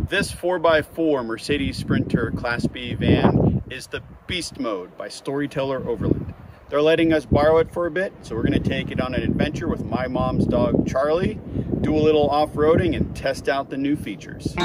This 4x4 Mercedes Sprinter Class B van is the Beast Mode by Storyteller Overland. They're letting us borrow it for a bit, so we're going to take it on an adventure with my mom's dog Charlie, do a little off-roading, and test out the new features.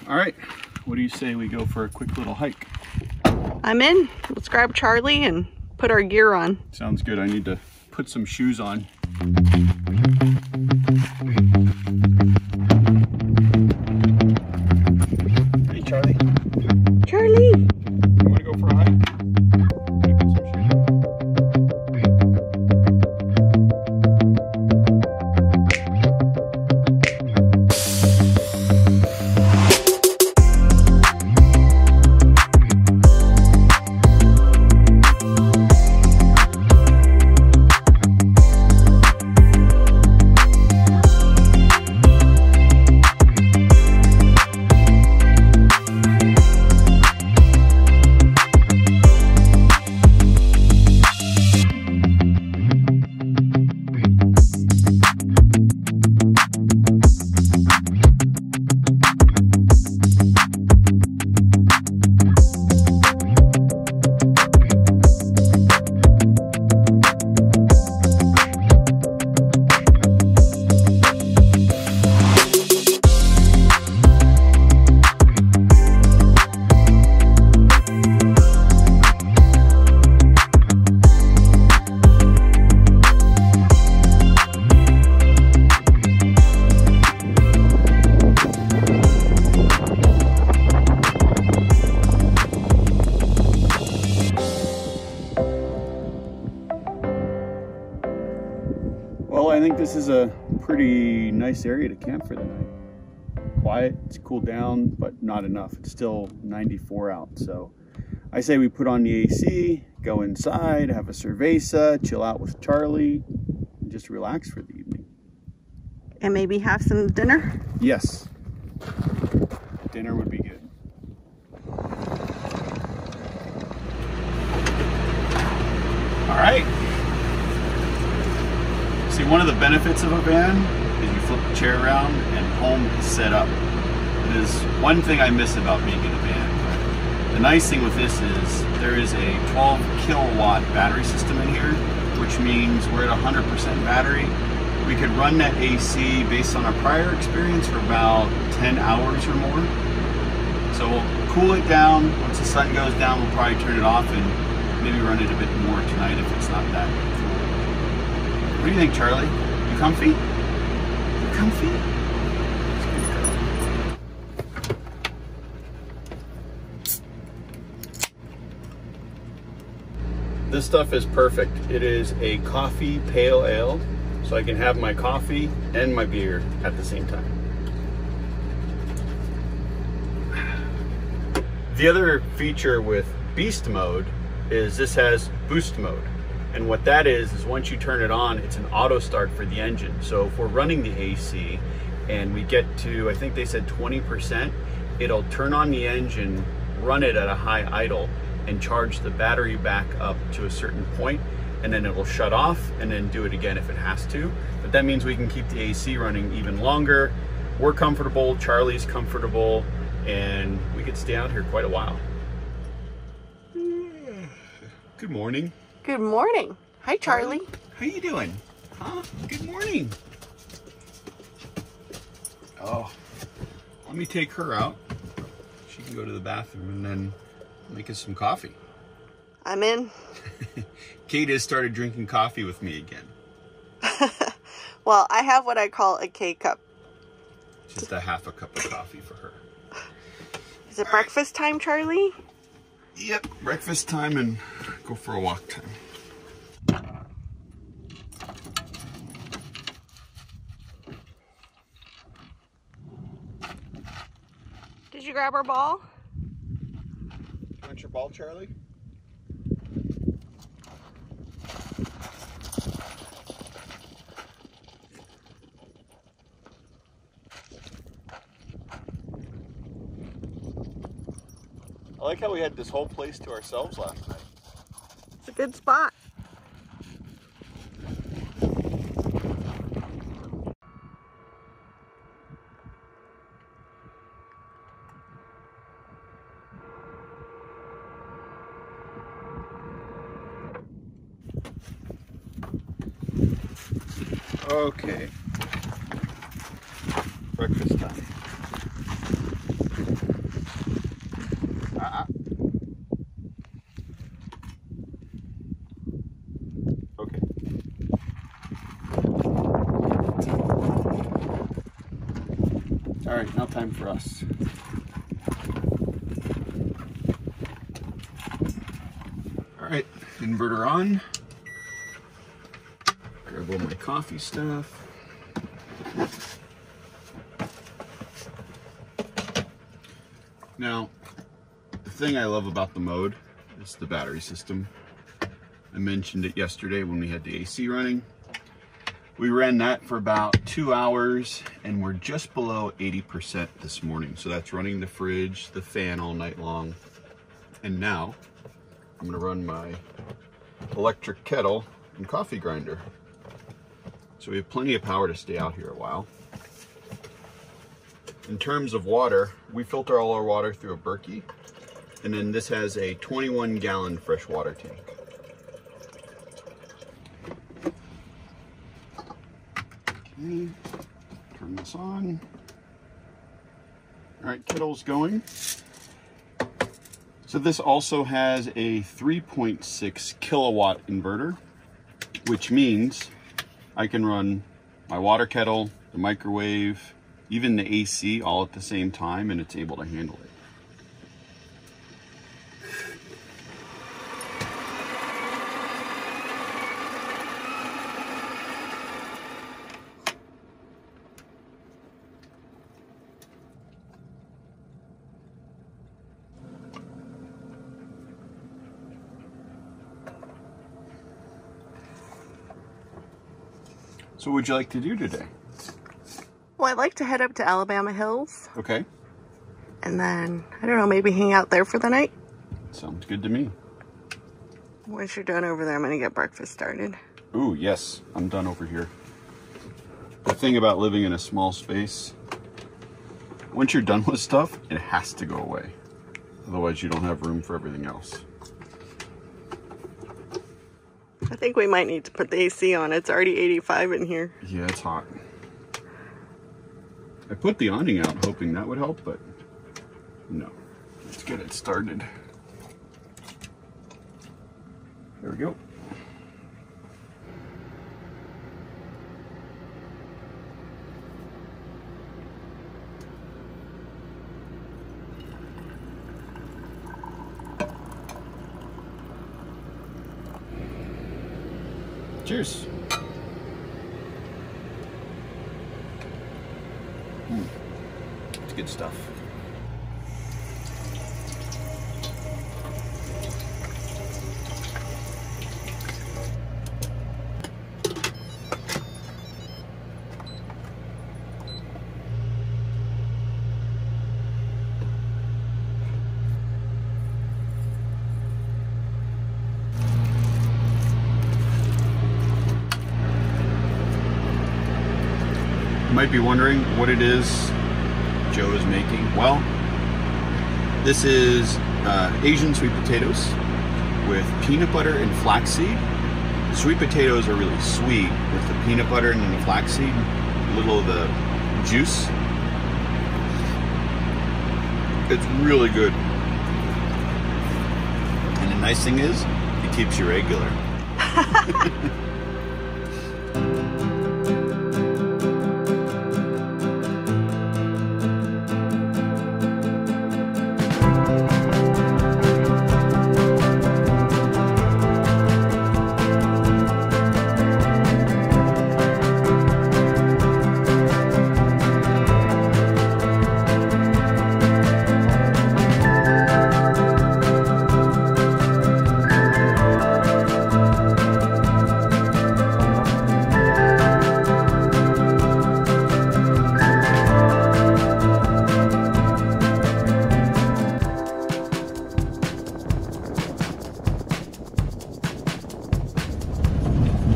All right, what do you say we go for a quick little hike? I'm in. Let's grab Charlie and put our gear on. Sounds good. I need to put some shoes on. Hey, Charlie. Charlie! You want to go for a hike? Well, I think this is a pretty nice area to camp for the night. Quiet, it's cooled down, but not enough. It's still 94 out, so I say we put on the AC, go inside, have a cerveza, chill out with Charlie, and just relax for the evening. And maybe have some dinner? Yes. Dinner would be good. All right. See, one of the benefits of a van is you flip the chair around and home is set up. It is one thing I miss about being in a van. The nice thing with this is there is a 12 kilowatt battery system in here, which means we're at 100% battery. We could run that AC based on our prior experience for about 10 hours or more. So we'll cool it down. Once the sun goes down, we'll probably turn it off and maybe run it a bit more tonight if it's not that cool. What do you think, Charlie? You comfy? You comfy? This stuff is perfect. It is a coffee pale ale, so I can have my coffee and my beer at the same time. The other feature with Beast mode is this has boost mode. And what that is once you turn it on, it's an auto start for the engine. So if we're running the AC and we get to, I think they said 20%, it'll turn on the engine, run it at a high idle, and charge the battery back up to a certain point, and then it will shut off and then do it again if it has to. But that means we can keep the AC running even longer. We're comfortable, Charlie's comfortable, and we could stay out here quite a while. Good morning. Good morning. Hi, Charlie. How you doing? Huh? Good morning. Oh, let me take her out. She can go to the bathroom and then make us some coffee. I'm in. Kate has started drinking coffee with me again. Well, I have what I call a K-cup. Just a half a cup of coffee for her. Is it breakfast time, Charlie? Yep, breakfast time and go for a walk time. Did you grab our ball? You want your ball, Charlie? I like how we had this whole place to ourselves last night. It's a good spot. Okay. Breakfast time. Okay. All right, now time for us. All right, inverter on. Grab all my coffee stuff. Now, the thing I love about the mode is the battery system. I mentioned it yesterday when we had the AC running. We ran that for about 2 hours and we're just below 80% this morning. So that's running the fridge, the fan all night long. And now I'm gonna run my electric kettle and coffee grinder. So we have plenty of power to stay out here a while. In terms of water, we filter all our water through a Berkey, and then this has a 21-gallon freshwater tank. Okay, turn this on. All right, kettle's going. So this also has a 3.6 kilowatt inverter, which means I can run my water kettle, the microwave, even the AC all at the same time, and it's able to handle it. So what would you like to do today? Well, I'd like to head up to Alabama Hills. Okay. And then, I don't know, maybe hang out there for the night. Sounds good to me. Once you're done over there, I'm going to get breakfast started. Ooh, yes, I'm done over here. The thing about living in a small space, once you're done with stuff, it has to go away. Otherwise, you don't have room for everything else. I think we might need to put the AC on. It's already 85 in here. Yeah, it's hot. I put the awning out hoping that would help, but no. Let's get it started. There we go. Cheers. It's good stuff. You might be wondering what it is Joe is making. Well, this is Asian sweet potatoes with peanut butter and flaxseed. The sweet potatoes are really sweet with the peanut butter and then the flaxseed, a little of the juice. It's really good. And the nice thing is, it keeps you regular.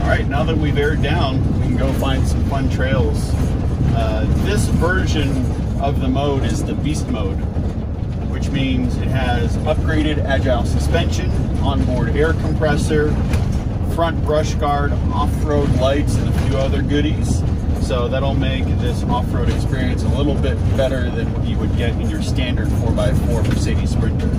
Alright, now that we've aired down, we can go find some fun trails. This version of the mode is the Beast mode, which means it has upgraded agile suspension, onboard air compressor, front brush guard, off-road lights, and a few other goodies. So that'll make this off-road experience a little bit better than what you would get in your standard 4x4 Mercedes Sprinter.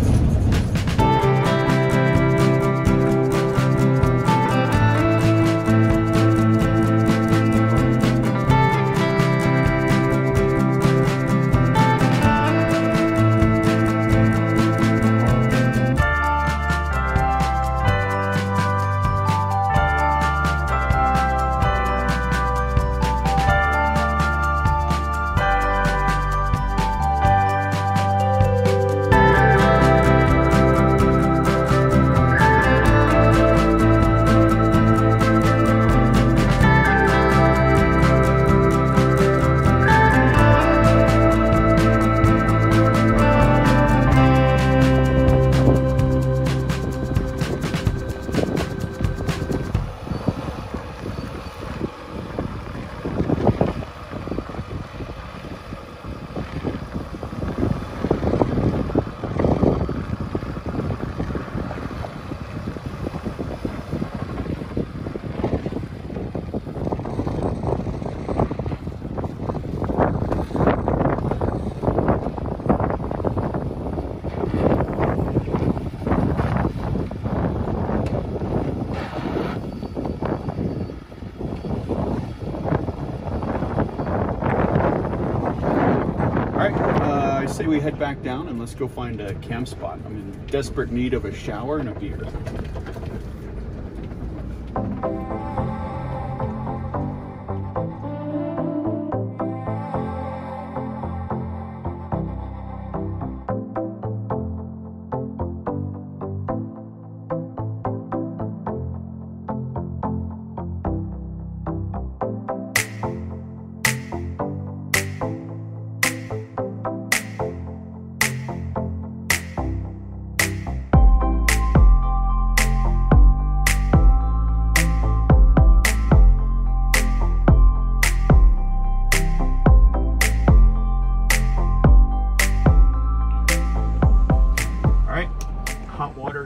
I say we head back down and let's go find a camp spot. I'm in desperate need of a shower and a beer.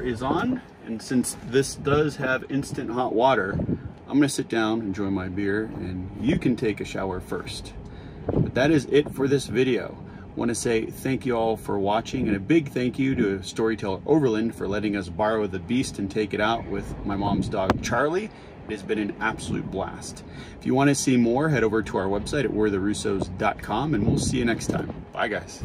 Is on, and since this does have instant hot water, I'm gonna sit down, enjoy my beer, and you can take a shower first. But that is it for this video. I want to say thank you all for watching, and a big thank you to Storyteller Overland for letting us borrow the Beast and take it out with my mom's dog Charlie. It has been an absolute blast. If you want to see more, head over to our website at we'retherussos.com, and we'll see you next time. Bye guys.